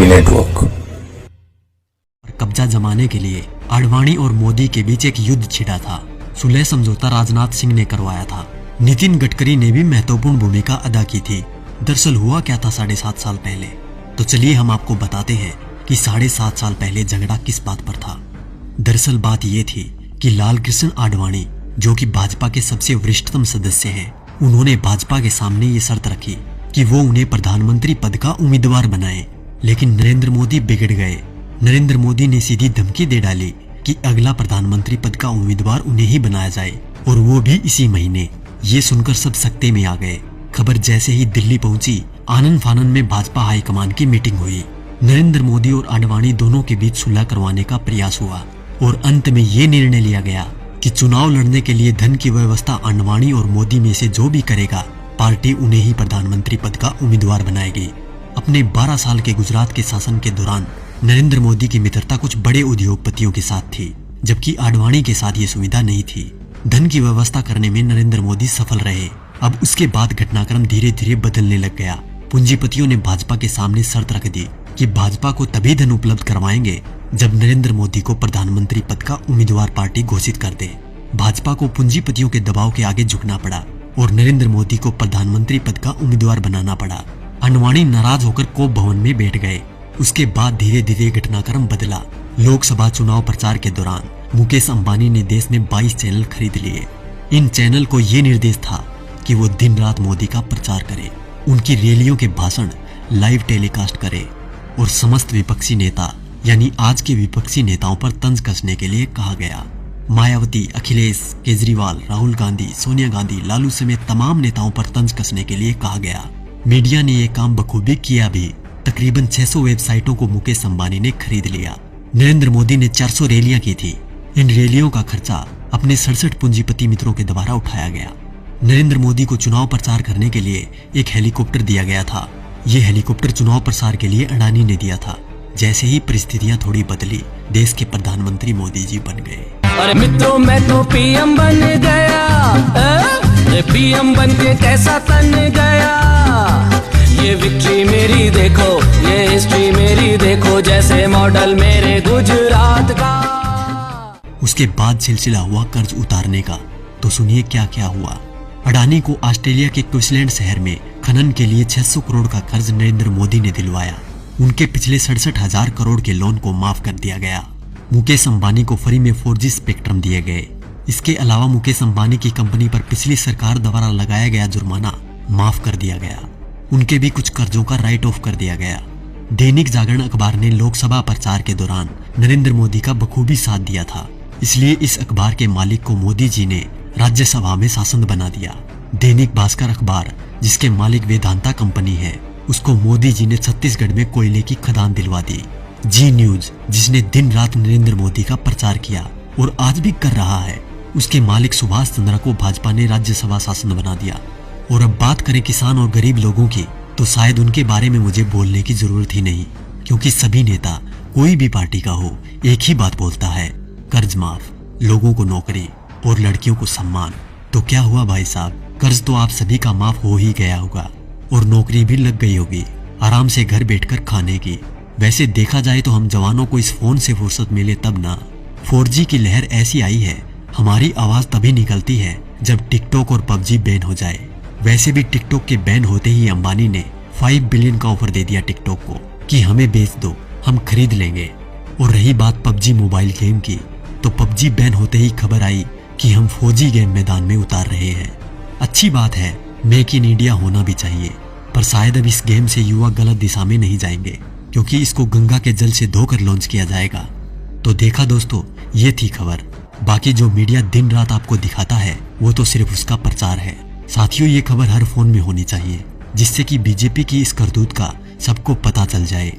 TV network. कब्जा जमाने के लिए आडवाणी और मोदी के बीच एक युद्ध छिड़ा था। सुलह समझौता राजनाथ सिंह ने करवाया था। नितिन गडकरी ने भी महत्वपूर्ण भूमिका अदा की थी। दरअसल हुआ क्या था 7.5 साल पहले, तो चलिए हम आपको बताते हैं कि 7.5 साल पहले झगड़ा किस बात पर था। दरअसल बात यह थी कि लाल कृष्ण आडवाणी, जो कि भाजपा के सबसे वरिष्ठतम सदस्य हैं, उन्होंने भाजपा के सामने ये शर्त रखी कि वो उन्हें प्रधानमंत्री पद का उम्मीदवार बनाए। लेकिन नरेंद्र मोदी बिगड़ गए। नरेंद्र मोदी ने सीधी धमकी दे डाली कि अगला प्रधानमंत्री पद का उम्मीदवार उन्हें ही बनाया जाए, और वो भी इसी महीने। ये सुनकर सब सकते में आ गए। खबर जैसे ही दिल्ली पहुंची, आनन फानन में भाजपा हाईकमान की मीटिंग हुई। नरेंद्र मोदी और आडवाणी दोनों के बीच सुलह करवाने का प्रयास हुआ और अंत में ये निर्णय लिया गया कि चुनाव लड़ने के लिए धन की व्यवस्था आडवाणी और मोदी में से जो भी करेगा, पार्टी उन्हें ही प्रधानमंत्री पद का उम्मीदवार बनाएगी। अपने 12 साल के गुजरात के शासन के दौरान नरेंद्र मोदी की मित्रता कुछ बड़े उद्योगपतियों के साथ थी, जबकि आडवाणी के साथ ये सुविधा नहीं थी। धन की व्यवस्था करने में नरेंद्र मोदी सफल रहे। अब उसके बाद घटनाक्रम धीरे धीरे बदलने लग गया। पूंजीपतियों ने भाजपा के सामने शर्त रख दी कि भाजपा को तभी धन उपलब्ध करवाएंगे जब नरेंद्र मोदी को प्रधानमंत्री पद का उम्मीदवार पार्टी घोषित कर दे। भाजपा को पूंजीपतियों के दबाव के आगे झुकना पड़ा और नरेंद्र मोदी को प्रधानमंत्री पद का उम्मीदवार बनाना पड़ा। आडवाणी नाराज होकर कोप भवन में बैठ गए। उसके बाद धीरे धीरे घटनाक्रम बदला। लोकसभा चुनाव प्रचार के दौरान मुकेश अंबानी ने देश में 22 चैनल खरीद लिए। इन चैनल को ये निर्देश था कि वो दिन रात मोदी का प्रचार करे, उनकी रैलियों के भाषण लाइव टेलीकास्ट करे और समस्त विपक्षी नेता यानी आज के विपक्षी नेताओं पर तंज कसने के लिए कहा गया। मायावती, अखिलेश, केजरीवाल, राहुल गांधी, सोनिया गांधी, लालू समेत तमाम नेताओं पर तंज कसने के लिए कहा गया। मीडिया ने यह काम बखूबी किया भी। तकरीबन 600 वेबसाइटों को मुकेश अंबानी ने खरीद लिया। नरेंद्र मोदी ने 400 रैलियां की थी। इन रैलियों का खर्चा अपने 67 पूंजीपति मित्रों के द्वारा उठाया गया। नरेंद्र मोदी को चुनाव प्रचार करने के लिए एक हेलीकॉप्टर दिया गया था। यह हेलीकॉप्टर चुनाव प्रसार के लिए अडानी ने दिया था। जैसे ही परिस्थितियां थोड़ी बदली, देश के प्रधानमंत्री मोदी जी बन गए। अरे मित्रों, मैं तो पीएम बन गया। पीएम बन के कैसा तन गया। ये विक्ट्री मेरी देखो, ये हिस्ट्री मेरी देखो, जैसे मॉडल मेरे गुजरात का। उसके बाद सिलसिला हुआ कर्ज उतारने का। तो सुनिए क्या क्या हुआ। अडानी को ऑस्ट्रेलिया के क्वींसलैंड शहर में खनन के लिए 600 करोड़ का कर्ज नरेंद्र मोदी ने दिलवाया। उनके पिछले 67,000 करोड़ के लोन को माफ कर दिया गया। मुकेश अंबानी को फ्री में 4G स्पेक्ट्रम दिए गए। इसके अलावा मुकेश अंबानी की कंपनी पर पिछली सरकार द्वारा लगाया गया जुर्माना माफ कर दिया गया। उनके भी कुछ कर्जों का राइट ऑफ कर दिया गया। दैनिक जागरण अखबार ने लोकसभा प्रचार के दौरान नरेंद्र मोदी का बखूबी साथ दिया था, इसलिए इस अखबार के मालिक को मोदी जी ने राज्यसभा में सांसद बना दिया। दैनिक भास्कर अखबार, जिसके मालिक वेदांता कंपनी है, उसको मोदी जी ने छत्तीसगढ़ में कोयले की खदान दिलवा दी। जी न्यूज, जिसने दिन रात नरेंद्र मोदी का प्रचार किया और आज भी कर रहा है, उसके मालिक सुभाष चंद्रा को भाजपा ने राज्यसभा सांसद बना दिया। और अब बात करें किसान और गरीब लोगों की, तो शायद उनके बारे में मुझे बोलने की जरूरत ही नहीं, क्योंकि सभी नेता कोई भी पार्टी का हो एक ही बात बोलता है, कर्ज माफ, लोगों को नौकरी और लड़कियों को सम्मान। तो क्या हुआ भाई साहब, कर्ज तो आप सभी का माफ हो ही गया होगा और नौकरी भी लग गई होगी, आराम से घर बैठकर खाने की। वैसे देखा जाए तो हम जवानों को इस फोन से फुर्सत मिले तब ना। 4G की लहर ऐसी आई है, हमारी आवाज तभी निकलती है जब टिकटॉक और PUBG बैन हो जाए। वैसे भी टिकटॉक के बैन होते ही अंबानी ने 5 बिलियन का ऑफर दे दिया टिकटॉक को कि हमें बेच दो, हम खरीद लेंगे। और रही बात PUBG मोबाइल गेम की, तो PUBG बैन होते ही खबर आई कि हम 4G गेम मैदान में उतार रहे हैं। अच्छी बात है, मेक इन इंडिया होना भी चाहिए, पर शायद अब इस गेम से युवा गलत दिशा में नहीं जाएंगे, क्योंकि इसको गंगा के जल से धोकर लॉन्च किया जाएगा। तो देखा दोस्तों, ये थी खबर। बाकी जो मीडिया दिन रात आपको दिखाता है वो तो सिर्फ उसका प्रचार है। साथियों, ये खबर हर फोन में होनी चाहिए, जिससे कि बीजेपी की इस करतूत का सबको पता चल जाए।